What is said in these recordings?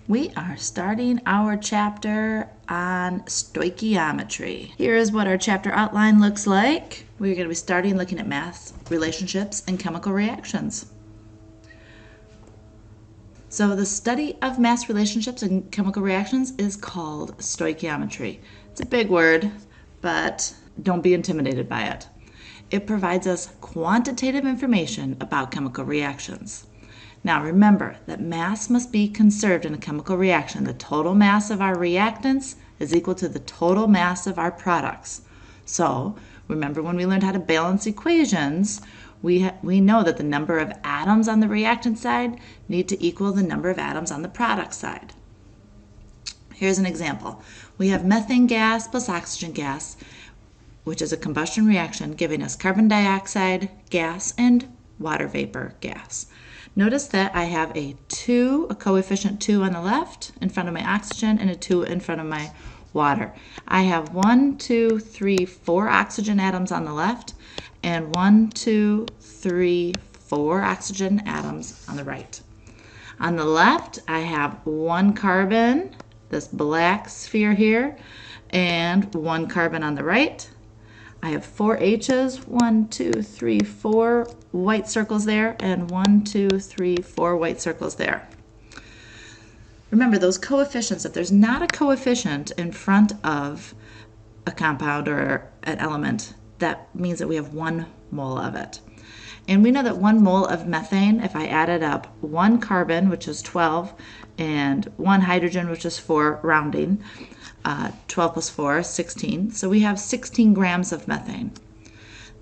We are starting our chapter on stoichiometry. Here is what our chapter outline looks like. We're going to be starting looking at mass relationships and chemical reactions. So the study of mass relationships and chemical reactions is called stoichiometry. It's a big word, but don't be intimidated by it. It provides us quantitative information about chemical reactions. Now remember that mass must be conserved in a chemical reaction. The total mass of our reactants is equal to the total mass of our products. So remember when we learned how to balance equations, we know that the number of atoms on the reactant side need to equal the number of atoms on the product side. Here's an example. We have methane gas plus oxygen gas, which is a combustion reaction, giving us carbon dioxide gas and water vapor gas. Notice that I have a coefficient 2 on the left in front of my oxygen and a 2 in front of my water. I have 1, 2, 3, 4 oxygen atoms on the left and 1, 2, 3, 4 oxygen atoms on the right. On the left, I have 1 carbon, this black sphere here, and 1 carbon on the right. I have 4 H's, 1, 2, 3, 4 white circles there, and 1, 2, 3, 4 white circles there. Remember those coefficients, if there's not a coefficient in front of a compound or an element, that means that we have 1 mole of it. And we know that 1 mole of methane, if I added up 1 carbon, which is 12, and 1 hydrogen, which is 4, rounding, 12 plus 4 is 16. So we have 16 grams of methane.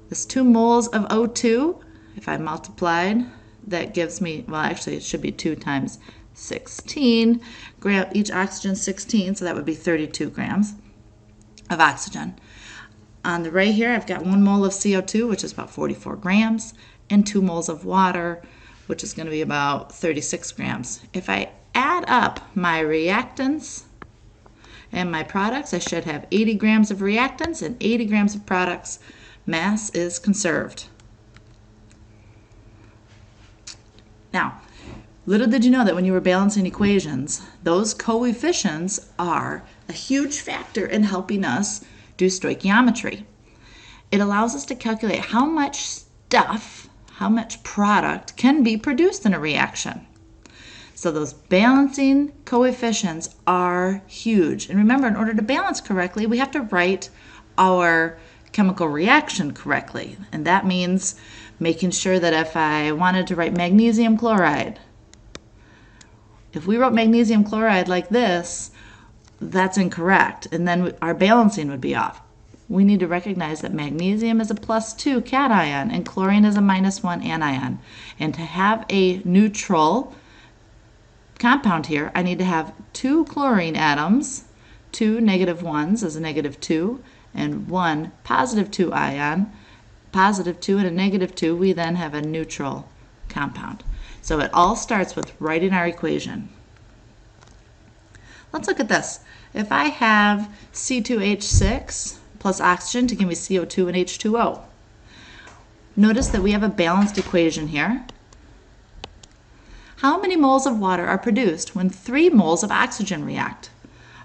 This 2 moles of O2, if I multiplied, that gives me, well actually it should be 2 times 16. Each oxygen 16, so that would be 32 grams of oxygen. On the right here, I've got 1 mole of CO2, which is about 44 grams, and 2 moles of water, which is going to be about 36 grams. If I add up my reactants and my products, I should have 80 grams of reactants and 80 grams of products. Mass is conserved. Now, little did you know that when you were balancing equations, those coefficients are a huge factor in helping us do stoichiometry. It allows us to calculate how much stuff, how much product can be produced in a reaction. So those balancing coefficients are huge. And remember, in order to balance correctly, we have to write our chemical reaction correctly. And that means making sure that if I wanted to write magnesium chloride, if we wrote magnesium chloride like this, that's incorrect. And then our balancing would be off. We need to recognize that magnesium is a +2 cation and chlorine is a -1 anion. And to have a neutral compound here, I need to have 2 chlorine atoms, 2 -1s is a -2, and 1 +2 ion, +2 and a -2, we then have a neutral compound. So it all starts with writing our equation. Let's look at this. If I have C2H6 plus oxygen to give me CO2 and H2O, notice that we have a balanced equation here. How many moles of water are produced when 3 moles of oxygen react?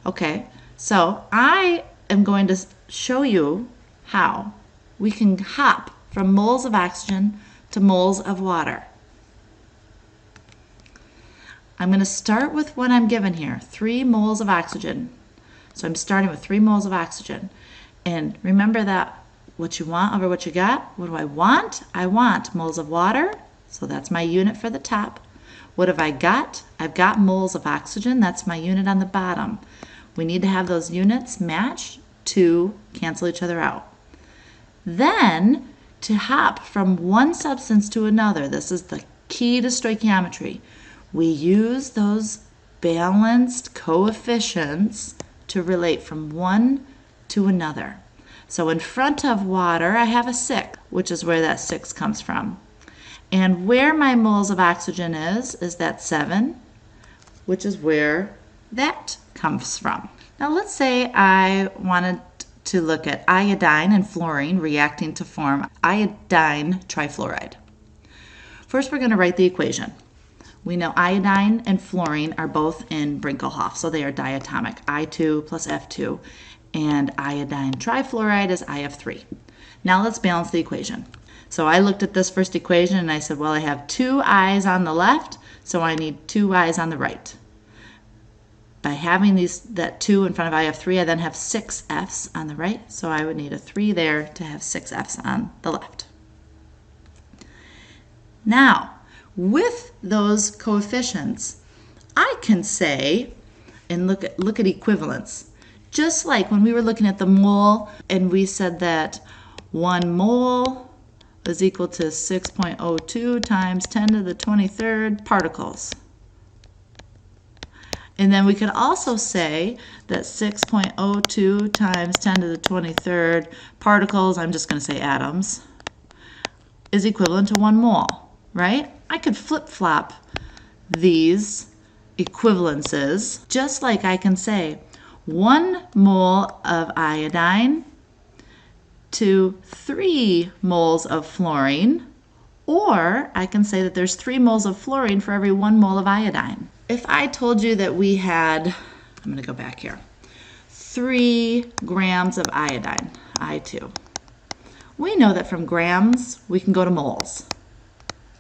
Okay, so I am going to show you how we can hop from moles of oxygen to moles of water. I'm going to start with what I'm given here, 3 moles of oxygen. So I'm starting with 3 moles of oxygen. And remember that what you want over what you got. What do I want? I want moles of water, so that's my unit for the top. What have I got? I've got moles of oxygen. That's my unit on the bottom. We need to have those units match to cancel each other out. Then, to hop from one substance to another, this is the key to stoichiometry. We use those balanced coefficients to relate from one to another. So in front of water, I have a 6, which is where that 6 comes from. And where my moles of oxygen is that 7, which is where that comes from. Now let's say I wanted to look at iodine and fluorine reacting to form iodine trifluoride. First we're going to write the equation. We know iodine and fluorine are both in Brinkelhoff, so they are diatomic, I2 plus F2, and iodine trifluoride is IF3. Now let's balance the equation. So I looked at this first equation and I said, well, I have 2 I's on the left, so I need 2 I's on the right. By having that 2 in front of IF3, I then have 6 F's on the right, so I would need a 3 there to have 6 F's on the left. Now, with those coefficients, I can say, and look at equivalence. Just like when we were looking at the mole, and we said that 1 mole is equal to 6.02 times 10 to the 23rd particles. And then we could also say that 6.02 times 10 to the 23rd particles, I'm just going to say atoms, is equivalent to 1 mole, right? I could flip-flop these equivalences, just like I can say 1 mole of iodine to 3 moles of fluorine, or I can say that there's 3 moles of fluorine for every 1 mole of iodine. If I told you that we had, I'm going to go back here, 3 grams of iodine, I2. We know that from grams, we can go to moles.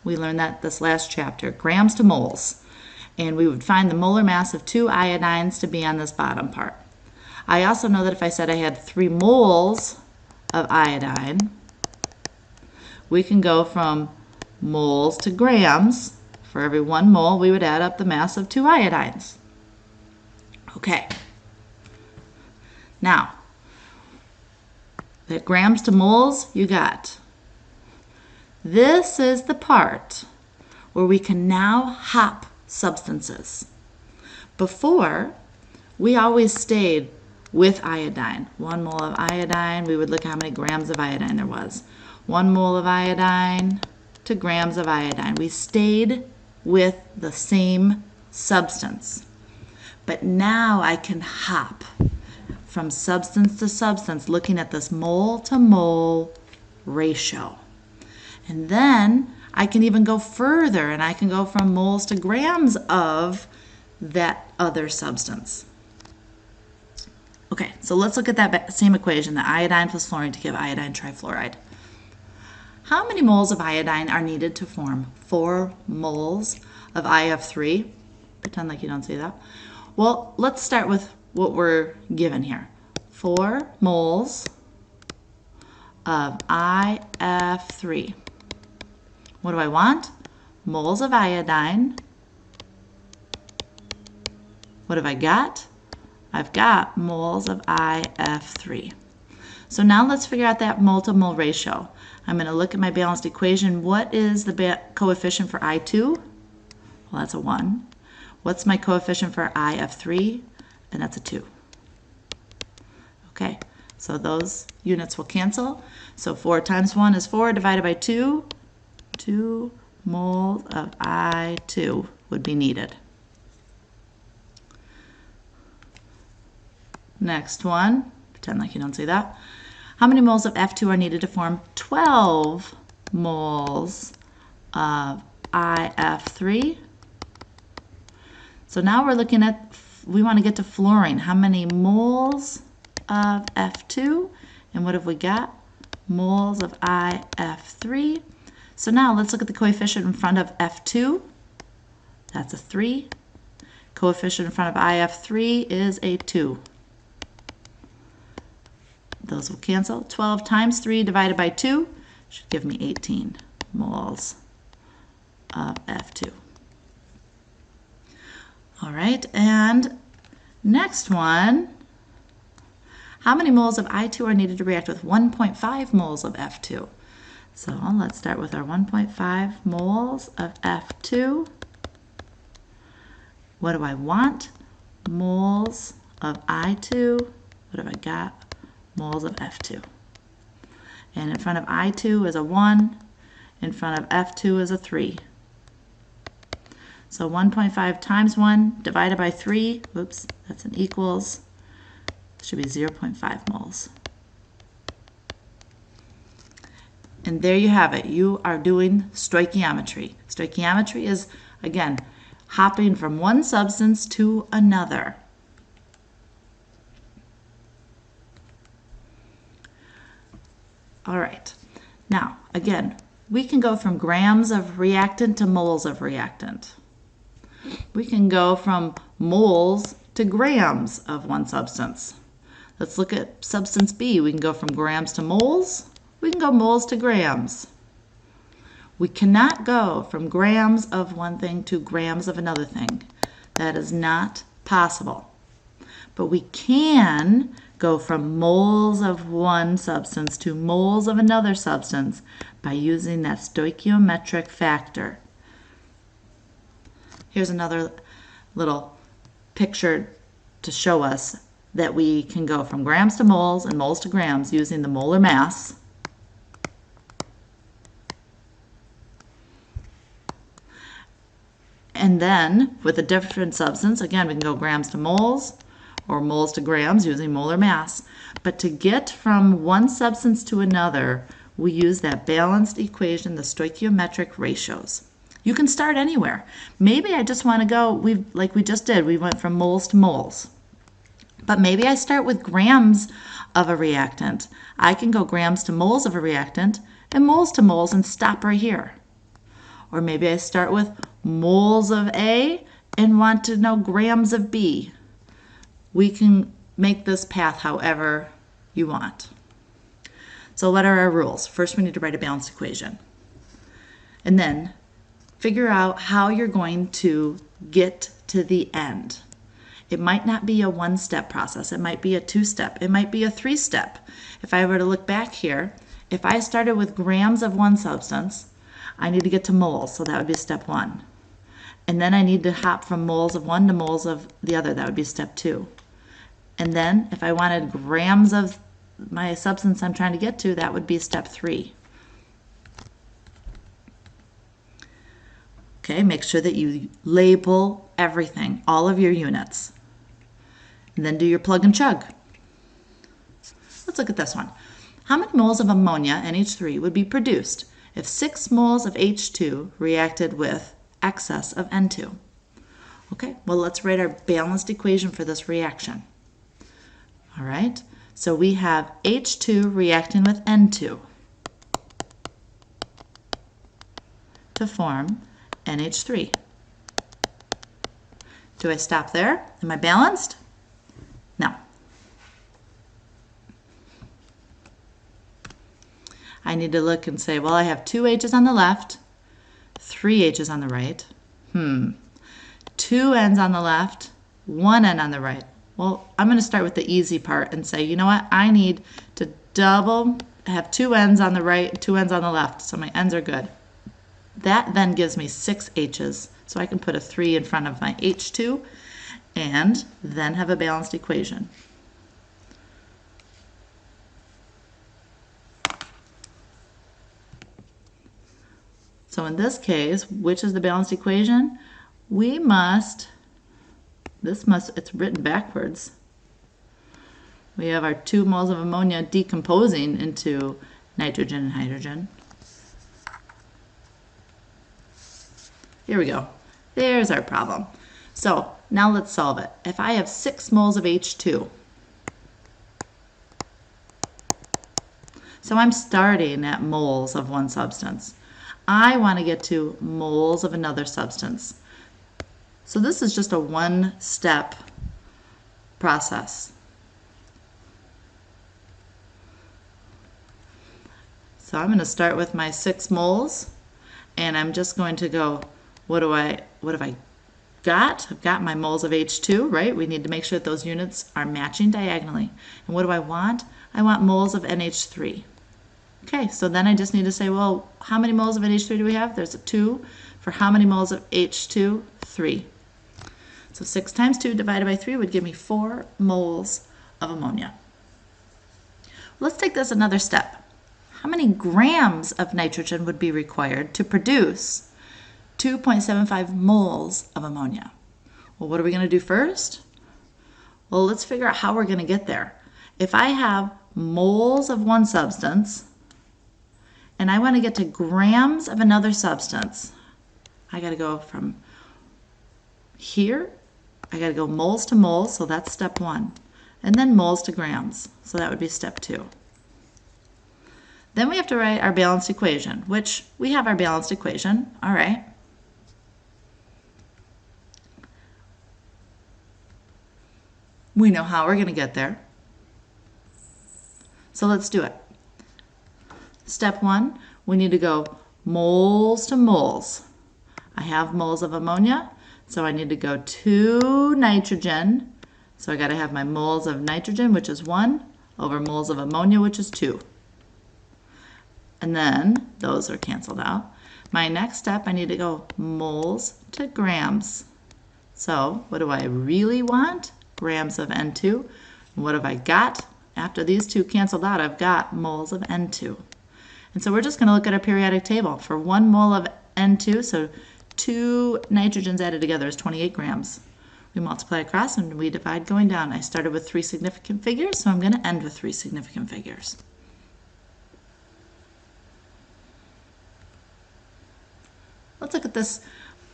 We learned that this last chapter, grams to moles. And we would find the molar mass of 2 iodines to be on this bottom part. I also know that if I said I had 3 moles of iodine, we can go from moles to grams. For every 1 mole, we would add up the mass of 2 iodines. Okay. Now, the grams to moles, you got. This is the part where we can now hop substances. Before, we always stayed with iodine. 1 mole of iodine, we would look how many grams of iodine there was. 1 mole of iodine to grams of iodine. We stayed with the same substance. But now I can hop from substance to substance looking at this mole to mole ratio. And then I can even go further and I can go from moles to grams of that other substance. Okay, so let's look at that same equation, the iodine plus fluorine to give iodine trifluoride. How many moles of iodine are needed to form 4 moles of IF3? Pretend like you don't see that. Well, let's start with what we're given here. 4 moles of IF3. What do I want? Moles of iodine. What have I got? I've got moles of IF3. So now let's figure out that mole to mole ratio. I'm going to look at my balanced equation. What is the coefficient for I2? Well, that's a 1. What's my coefficient for IF3? And that's a 2. Okay, so those units will cancel. So 4 times 1 is 4 divided by 2. 2 moles of I2 would be needed. Next one, pretend like you don't see that. How many moles of F2 are needed to form 12 moles of IF3? So now we're looking at, we want to get to fluorine. How many moles of F2? And what have we got? Moles of IF3. So now let's look at the coefficient in front of F2. That's a 3. Coefficient in front of IF3 is a 2. Those will cancel. 12 times 3 divided by 2 should give me 18 moles of F2. All right, and next one. How many moles of I2 are needed to react with 1.5 moles of F2? So let's start with our 1.5 moles of F2. What do I want? Moles of I2. What have I got? Moles of F2. And in front of I2 is a 1. In front of F2 is a 3. So 1.5 times 1 divided by 3, oops, that's an equals, should be 0.5 moles. And there you have it. You are doing stoichiometry. Stoichiometry is, again, hopping from one substance to another. All right, now again, we can go from grams of reactant to moles of reactant. We can go from moles to grams of one substance. Let's look at substance B. We can go from grams to moles. We can go moles to grams. We cannot go from grams of one thing to grams of another thing. That is not possible. But we can go from moles of one substance to moles of another substance by using that stoichiometric factor. Here's another little picture to show us that we can go from grams to moles and moles to grams using the molar mass. And then with a different substance, again, we can go grams to moles or moles to grams using molar mass. But to get from one substance to another, we use that balanced equation, the stoichiometric ratios. You can start anywhere. Maybe I just want to go, like we just did, we went from moles to moles. But maybe I start with grams of a reactant. I can go grams to moles of a reactant and moles to moles and stop right here. Or maybe I start with moles of A and want to know grams of B. We can make this path however you want. So what are our rules? First, we need to write a balanced equation. And then figure out how you're going to get to the end. It might not be a one-step process. It might be a two-step. It might be a three-step. If I were to look back here, if I started with grams of one substance, I need to get to moles, so that would be step one. And then I need to hop from moles of one to moles of the other. That would be step two. And then if I wanted grams of my substance I'm trying to get to, that would be step three. Okay, make sure that you label everything, all of your units. And then do your plug and chug. Let's look at this one. How many moles of ammonia, NH3, would be produced if 6 moles of H2 reacted with excess of N2? Okay, well, let's write our balanced equation for this reaction. All right, so we have H2 reacting with N2 to form NH3. Do I stop there? Am I balanced? No. I need to look and say, well, I have 2 H's on the left, 3 H's on the right. 2 N's on the left, 1 N on the right. Well, I'm going to start with the easy part and say, you know what? I need to have 2 N's on the right, 2 N's on the left, so my N's are good. That then gives me 6 H's, so I can put a 3 in front of my H2 and then have a balanced equation. So in this case, which is the balanced equation? It's written backwards. We have our 2 moles of ammonia decomposing into nitrogen and hydrogen. Here we go. There's our problem. So now let's solve it. If I have 6 moles of H2, so I'm starting at moles of one substance. I want to get to moles of another substance. So this is just a one-step process. So I'm going to start with my 6 moles, and I'm just going to go, what have I got? I've got my moles of H2, right? We need to make sure that those units are matching diagonally. And what do I want? I want moles of NH3. Okay, so then I just need to say, well, how many moles of NH3 do we have? There's a 2. For how many moles of H2? 3. So 6 times 2 divided by 3 would give me 4 moles of ammonia. Let's take this another step. How many grams of nitrogen would be required to produce 2.75 moles of ammonia? Well, what are we going to do first? Well, let's figure out how we're going to get there. If I have moles of one substance and I want to get to grams of another substance, I got to go from Here, I got to go moles to moles, so that's step 1. And then moles to grams, so that would be step 2. Then we have to write our balanced equation, which we have our balanced equation, all right. We know how we're going to get there. So let's do it. Step 1, we need to go moles to moles. I have moles of ammonia, so I need to go to nitrogen. So I got to have my moles of nitrogen, which is 1, over moles of ammonia, which is 2. And then those are canceled out. My next step, I need to go moles to grams. So what do I really want? Grams of N2. And what have I got? After these two canceled out, I've got moles of N2. And so we're just going to look at our periodic table. For 1 mole of N2, so 2 nitrogens added together is 28 grams. We multiply across and we divide going down. I started with 3 significant figures, so I'm going to end with 3 significant figures. Let's look at this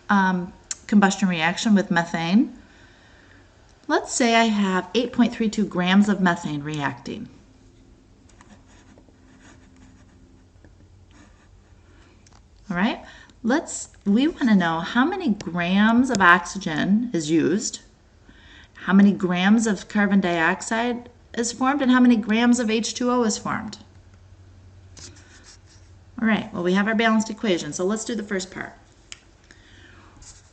combustion reaction with methane. Let's say I have 8.32 grams of methane reacting. All right, we want to know how many grams of oxygen is used, how many grams of carbon dioxide is formed, and how many grams of H2O is formed. All right, well, we have our balanced equation, so let's do the first part.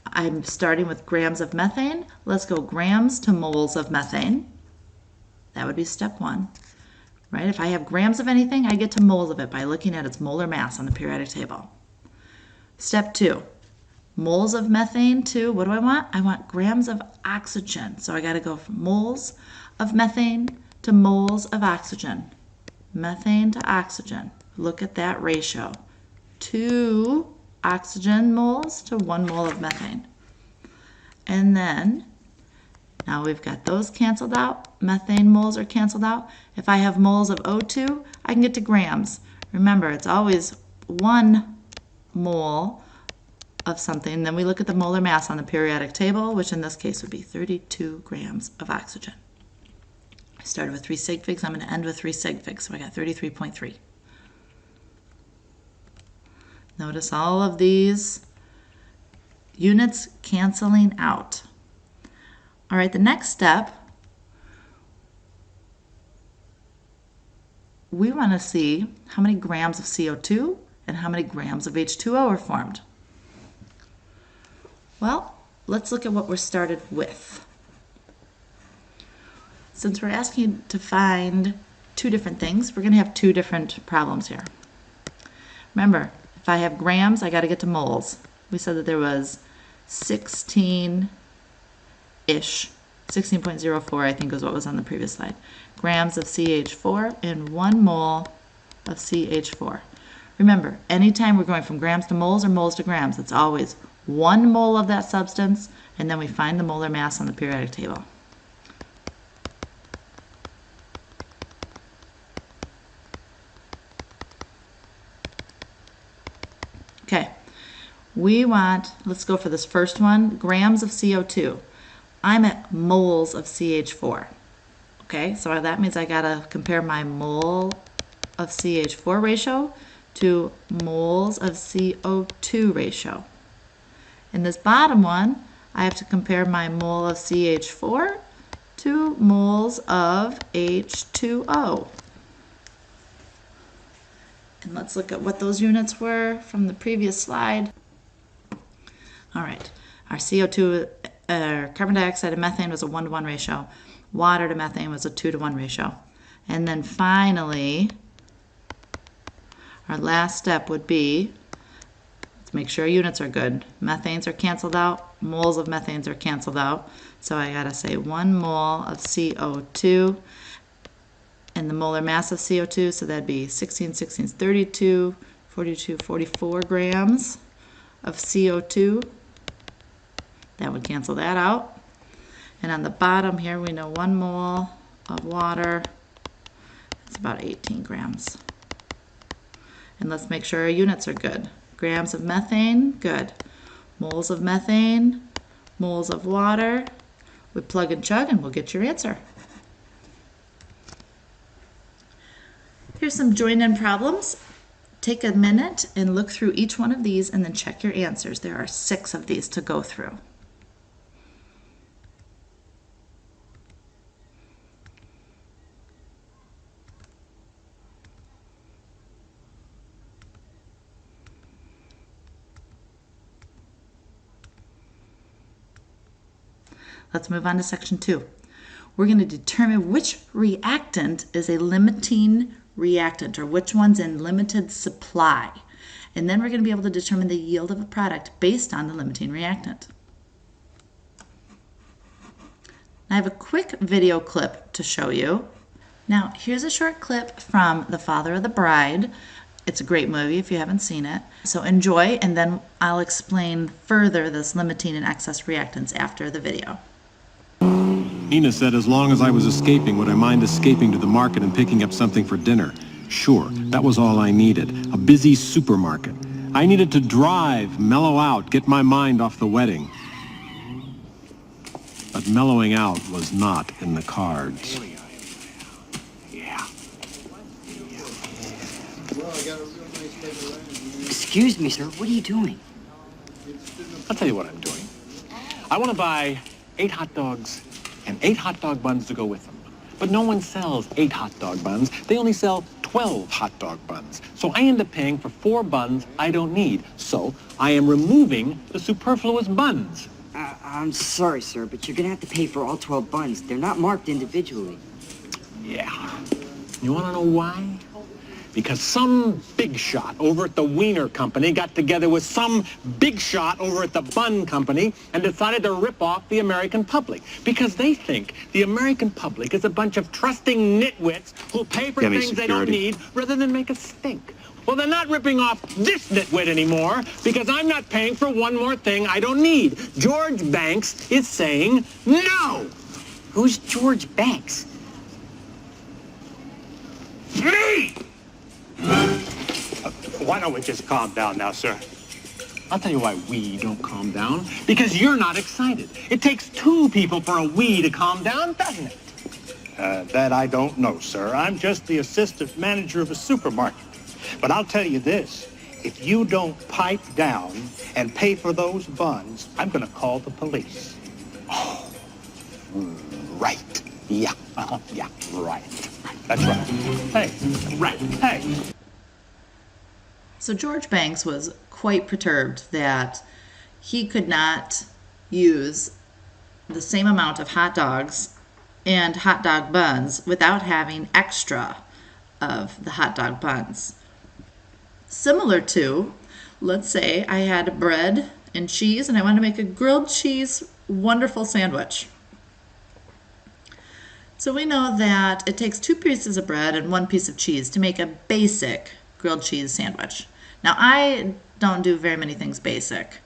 I'm starting with grams of methane. Let's go grams to moles of methane. That would be step 1. Right? If I have grams of anything, I get to moles of it by looking at its molar mass on the periodic table. Step 2, moles of methane to, what do I want? I want grams of oxygen. So I got to go from moles of methane to moles of oxygen. Methane to oxygen. Look at that ratio. 2 oxygen moles to 1 mole of methane. And then, now we've got those canceled out. Methane moles are canceled out. If I have moles of O2, I can get to grams. Remember, it's always 1 mole of something. Then we look at the molar mass on the periodic table, which in this case would be 32 grams of oxygen. I started with 3 sig figs. I'm going to end with 3 sig figs, so I got 33.3. Notice all of these units canceling out. All right, the next step, we want to see how many grams of CO2 and how many grams of H2O are formed. Well, let's look at what we're started with. Since we're asking to find 2 different things, we're going to have 2 different problems here. Remember, if I have grams, I got to get to moles. We said that there was 16-ish, 16.04 I think is what was on the previous slide, grams of CH4 and 1 mole of CH4. Remember, anytime we're going from grams to moles or moles to grams, it's always 1 mole of that substance, and then we find the molar mass on the periodic table. Okay, let's go for this first one, grams of CO2. I'm at moles of CH4. Okay, so that means I gotta compare my mole of CH4 ratio to moles of CO2 ratio. In this bottom one, I have to compare my mole of CH4 to moles of H2O. And let's look at what those units were from the previous slide. All right, our CO2, carbon dioxide and methane was a 1-to-1 ratio. Water to methane was a 2-to-1 ratio. And then finally, our last step would be, let's make sure our units are good. Methanes are canceled out, moles of methanes are canceled out. So I gotta say 1 mole of CO2 and the molar mass of CO2, so that'd be 16, 16 is 32, 42, 44 grams of CO2. That would cancel that out. And on the bottom here, we know 1 mole of water, it's about 18 grams. And let's make sure our units are good. Grams of methane, good. Moles of methane, moles of water. We plug and chug and we'll get your answer. Here's some join-in problems. Take a minute and look through each one of these and then check your answers. There are 6 of these to go through. Let's move on to section 2. We're going to determine which reactant is a limiting reactant, or which one's in limited supply. And then we're going to be able to determine the yield of a product based on the limiting reactant. I have a quick video clip to show you. Now, here's a short clip from The Father of the Bride. It's a great movie if you haven't seen it. So enjoy, and then I'll explain further this limiting and excess reactants after the video. Nina said as long as I was escaping, would I mind escaping to the market and picking up something for dinner? Sure, that was all I needed. A busy supermarket. I needed to drive, mellow out, get my mind off the wedding. But mellowing out was not in the cards. Excuse me, sir. What are you doing? I'll tell you what I'm doing. I want to buy 8 hot dogs and 8 hot dog buns to go with them. But no one sells 8 hot dog buns. They only sell 12 hot dog buns. So I end up paying for 4 buns I don't need. So I am removing the superfluous buns. I'm sorry, sir, but you're gonna have to pay for all 12 buns. They're not marked individually. Yeah. You want to know why? Because some big shot over at the Wiener Company got together with some big shot over at the Bun Company and decided to rip off the American public. Because they think the American public is a bunch of trusting nitwits who'll pay for things they don't need rather than make a stink. Well, they're not ripping off this nitwit anymore because I'm not paying for one more thing I don't need. George Banks is saying no. Who's George Banks? Me! Why don't we just calm down now, sir? I'll tell you why we don't calm down. Because you're not excited. It takes 2 people for a we to calm down, doesn't it? That I don't know, sir. I'm just the assistant manager of a supermarket. But I'll tell you this. If you don't pipe down and pay for those buns, I'm going to call the police. Oh, right. Yeah. Yeah, right. That's right. Hey, right. Hey. So George Banks was quite perturbed that he could not use the same amount of hot dogs and hot dog buns without having extra of the hot dog buns. Similar to, let's say I had bread and cheese and I wanted to make a grilled cheese wonderful sandwich. So we know that it takes 2 pieces of bread and 1 piece of cheese to make a basic grilled cheese sandwich. Now I don't do very many things basic.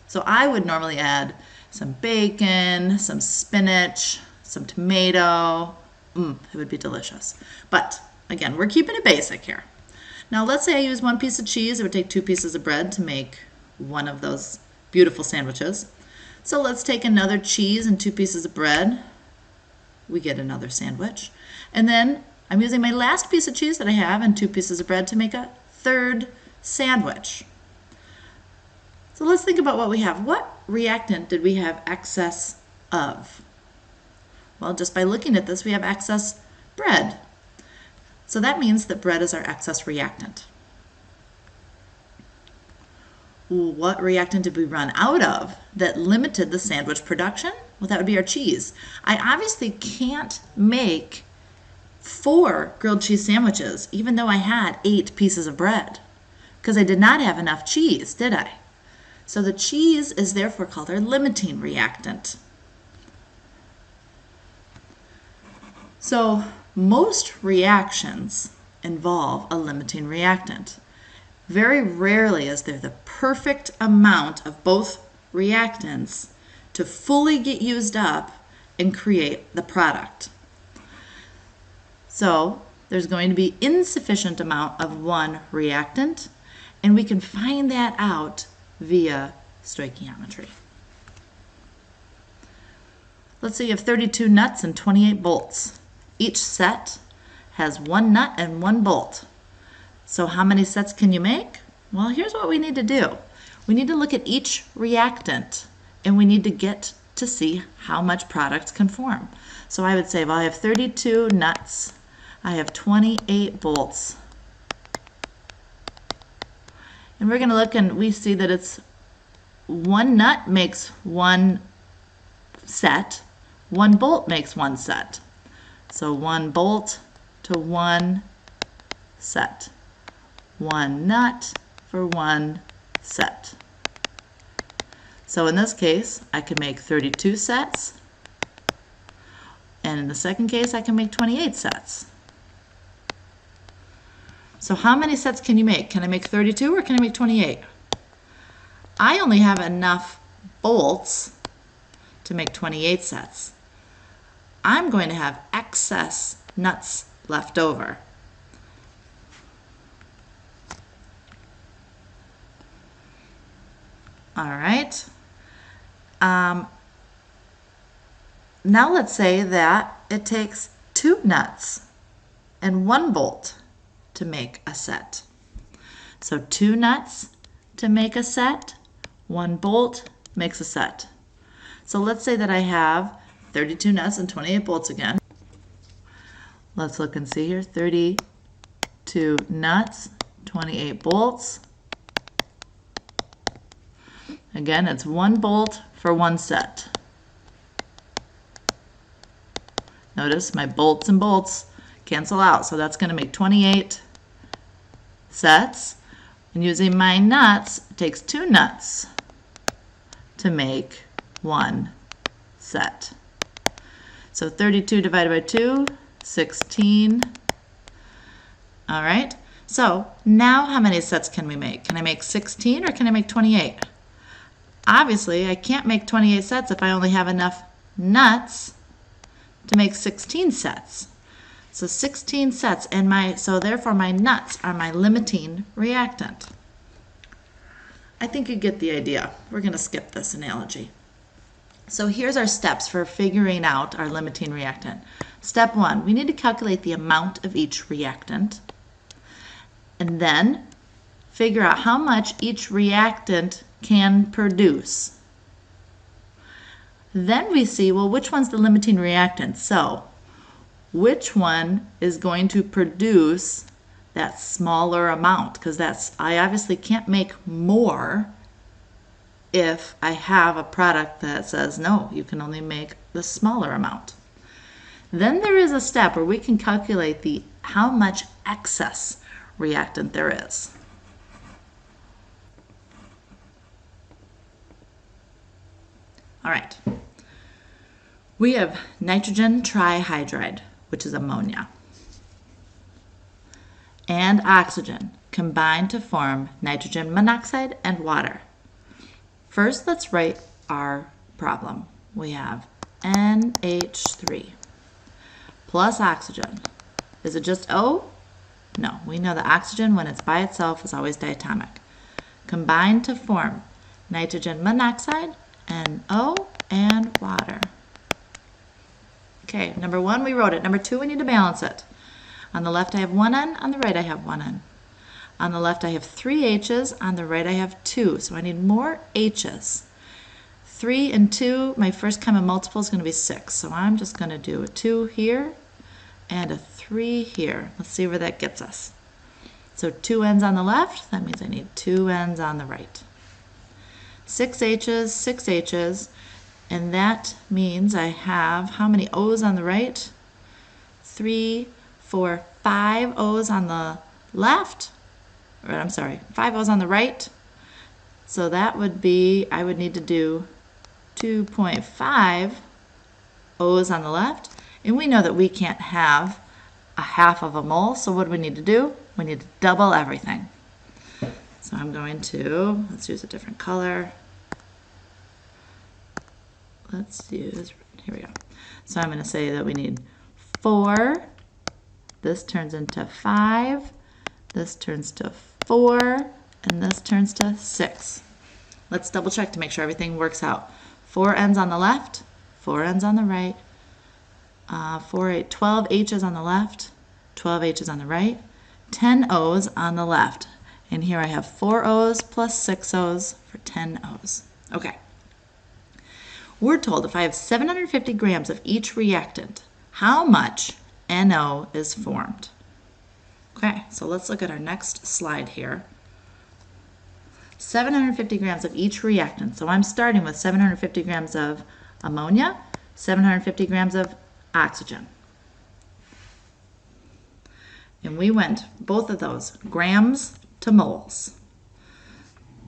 So I would normally add some bacon, some spinach, some tomato. It would be delicious. But again, we're keeping it basic here. Now let's say I use 1 piece of cheese. It would take 2 pieces of bread to make one of those beautiful sandwiches. So let's take another cheese and 2 pieces of bread. We get another sandwich. And then I'm using my last piece of cheese that I have and 2 pieces of bread to make a 3rd sandwich. So let's think about what we have. What reactant did we have excess of? Well, just by looking at this, we have excess bread. So that means that bread is our excess reactant. What reactant did we run out of that limited the sandwich production? Well, that would be our cheese. I obviously can't make 4 grilled cheese sandwiches, even though I had 8 pieces of bread, because I did not have enough cheese, did I? So the cheese is therefore called our limiting reactant. So most reactions involve a limiting reactant. Very rarely is there the perfect amount of both reactants to fully get used up and create the product. So there's going to be insufficient amount of one reactant, and we can find that out via stoichiometry. Let's say you have 32 nuts and 28 bolts. Each set has 1 nut and 1 bolt. So how many sets can you make? Well, here's what we need to do. We need to look at each reactant, and we need to get to see how much product can form. So I would say, well, I have 32 nuts. I have 28 bolts. And we're going to look, and we see that it's 1 nut makes 1 set, 1 bolt makes 1 set. So 1 bolt to 1 set. 1 nut for 1 set. So in this case, I can make 32 sets. And in the second case, I can make 28 sets. So how many sets can you make? Can I make 32 or can I make 28? I only have enough bolts to make 28 sets. I'm going to have excess nuts left over. All right. Now let's say that it takes 2 nuts and 1 bolt to make a set. So 2 nuts to make a set, 1 bolt makes a set. So let's say that I have 32 nuts and 28 bolts again. Let's look and see here. 32 nuts, 28 bolts. Again, it's 1 bolt for 1 set. Notice my bolts and bolts cancel out, so that's going to make 28 sets. And using my nuts, it takes 2 nuts to make 1 set. So 32 divided by 2, 16. All right, so now how many sets can we make? Can I make 16 or can I make 28? Obviously, I can't make 28 sets if I only have enough nuts to make 16 sets. So 16 sets, and so therefore my nuts are my limiting reactant. I think you get the idea. We're going to skip this analogy. So here's our steps for figuring out our limiting reactant. Step 1, we need to calculate the amount of each reactant, and then figure out how much each reactant can produce. Then we see, well, which one's the limiting reactant? So which one is going to produce that smaller amount? Because I obviously can't make more if I have a product that says, no, you can only make the smaller amount. Then there is a step where we can calculate how much excess reactant there is. All right. We have nitrogen trihydride, which is ammonia, and oxygen combine to form nitrogen monoxide and water. First, let's write our problem. We have NH3 plus oxygen. Is it just O? No, we know that oxygen, when it's by itself, is always diatomic. Combine to form nitrogen monoxide, NO, and water. Okay, number 1, we wrote it. Number 2, we need to balance it. On the left, I have 1 N. On the right, I have 1 N. On the left, I have 3 H's. On the right, I have 2. So I need more H's. 3 and 2, my first common multiple is going to be 6. So I'm just going to do a 2 here and a 3 here. Let's see where that gets us. So 2 N's on the left. That means I need 2 N's on the right. 6 H's, 6 H's. And that means I have how many O's on the right? 3, 4, 5 O's on the left. Or I'm sorry, 5 O's on the right. So that would be, I would need to do 2.5 O's on the left. And we know that we can't have a half of a mole. So what do we need to do? We need to double everything. So I'm going to, let's use a different color. Let's use, here we go. So I'm going to say that we need 4. This turns into 5. This turns to 4. And this turns to 6. Let's double check to make sure everything works out. 4 N's on the left, 4 N's on the right, 12 H's on the left, 12 H's on the right, 10 O's on the left. And here I have 4 O's plus 6 O's for 10 O's. Okay. We're told if I have 750 grams of each reactant, how much NO is formed? Okay, so let's look at our next slide here. 750 grams of each reactant. So I'm starting with 750 grams of ammonia, 750 grams of oxygen. And we went both of those grams to moles.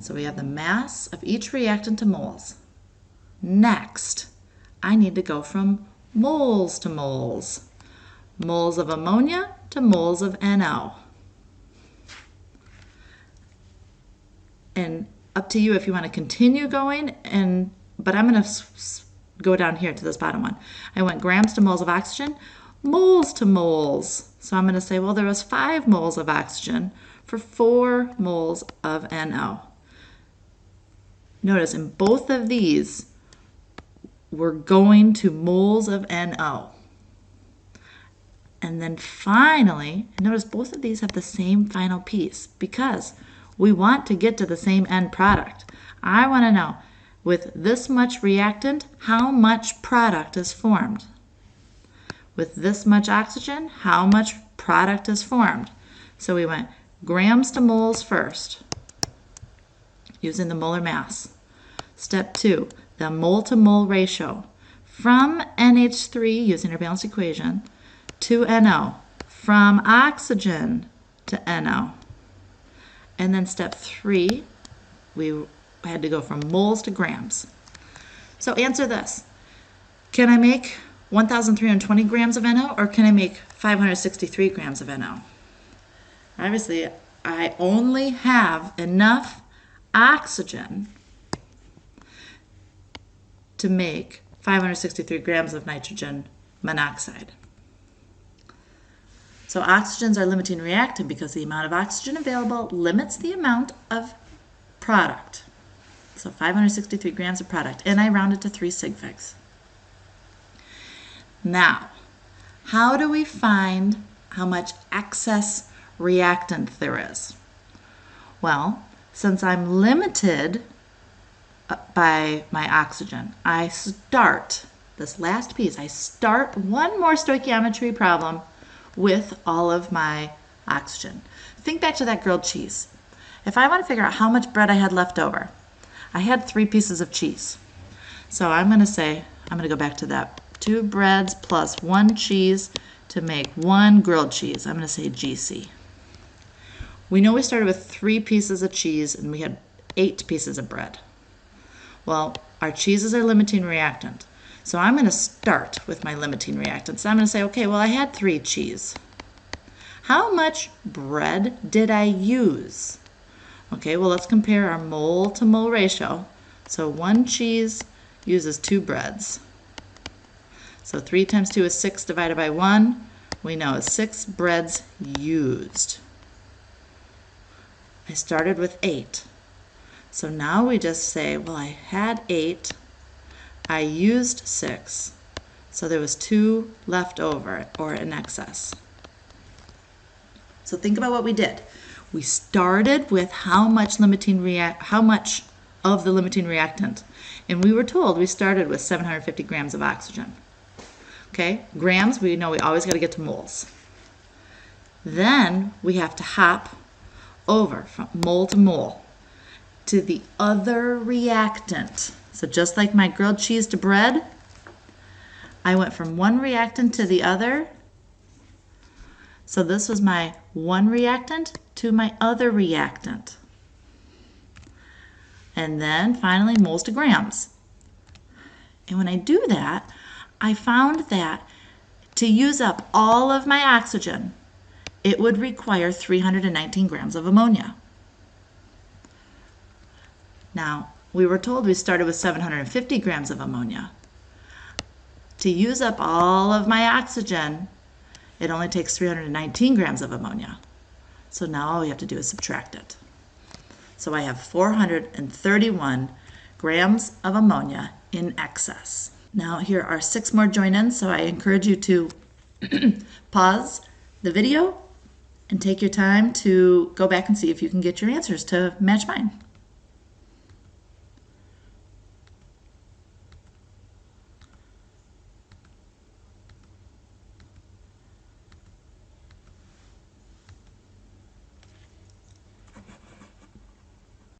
So we have the mass of each reactant to moles. Next, I need to go from moles to moles. Moles of ammonia to moles of NO. And up to you if you want to continue going, but I'm going to go down here to this bottom one. I went grams to moles of oxygen, moles to moles. So I'm going to say, well, there was 5 moles of oxygen for 4 moles of NO. Notice in both of these, we're going to moles of NO. And then finally, notice both of these have the same final piece because we want to get to the same end product. I want to know, with this much reactant, how much product is formed? With this much oxygen, how much product is formed? So we went grams to moles first, using the molar mass. Step 2, the mole to mole ratio. From NH3, using our balanced equation, to NO. From oxygen to NO. And then step 3, we had to go from moles to grams. So answer this. Can I make 1,320 grams of NO or can I make 563 grams of NO? Obviously, I only have enough oxygen to make 563 grams of nitrogen monoxide. So oxygen is our limiting reactant because the amount of oxygen available limits the amount of product. So 563 grams of product, and I rounded to 3 sig figs. Now, how do we find how much excess reactant there is? Well, since I'm limited by my oxygen, I start, this last piece, I start one more stoichiometry problem with all of my oxygen. Think back to that grilled cheese. If I want to figure out how much bread I had left over, I had 3 pieces of cheese. So I'm going to go back to that. 2 breads plus 1 cheese to make 1 grilled cheese. I'm going to say GC. We know we started with 3 pieces of cheese and we had 8 pieces of bread. Well, our cheese is our limiting reactant. So I'm going to start with my limiting reactant. So I'm going to say, okay, well, I had 3 cheese. How much bread did I use? Okay, well, let's compare our mole to mole ratio. So 1 cheese uses 2 breads. So 3 times 2 is 6 divided by 1. We know is 6 breads used. I started with 8. So now we just say, well, I had 8. I used 6. So there was 2 left over or in excess. So think about what we did. We started with how much of the limiting reactant. And we were told we started with 750 grams of oxygen. Okay, grams, we know we always got to get to moles. Then we have to hop over from mole to mole to the other reactant. So just like my grilled cheese to bread, I went from one reactant to the other. So this was my one reactant to my other reactant. And then finally moles to grams. And when I do that, I found that to use up all of my oxygen, it would require 319 grams of ammonia. Now, we were told we started with 750 grams of ammonia. To use up all of my oxygen, it only takes 319 grams of ammonia. So now all we have to do is subtract it. So I have 431 grams of ammonia in excess. Now here are 6 more join-ins, so I encourage you to pause the video and take your time to go back and see if you can get your answers to match mine.